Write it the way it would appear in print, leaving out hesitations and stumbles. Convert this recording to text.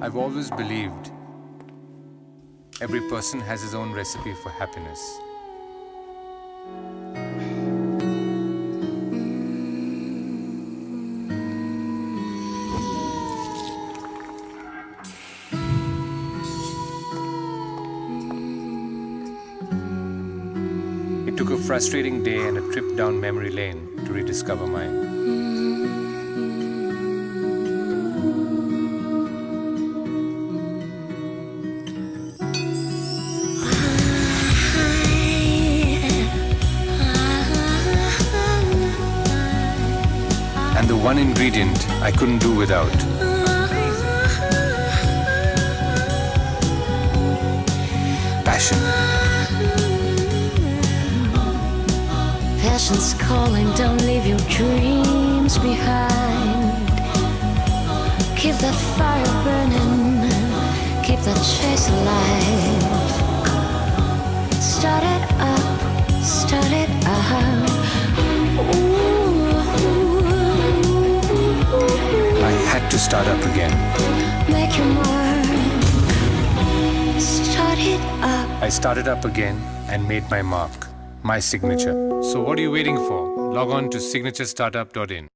I've always believed every person has his own recipe for happiness. It took a frustrating day and a trip down memory lane to rediscover mine. And the one ingredient I couldn't do without. Passion. Passion's calling, don't leave your dreams behind. Keep that fire burning, keep that chase alive. Start it up, start it up. I had to start up again. Make your mark, start it up. I started up again and made my mark, my signature. So what are you waiting for? Log on to signaturestartup.in.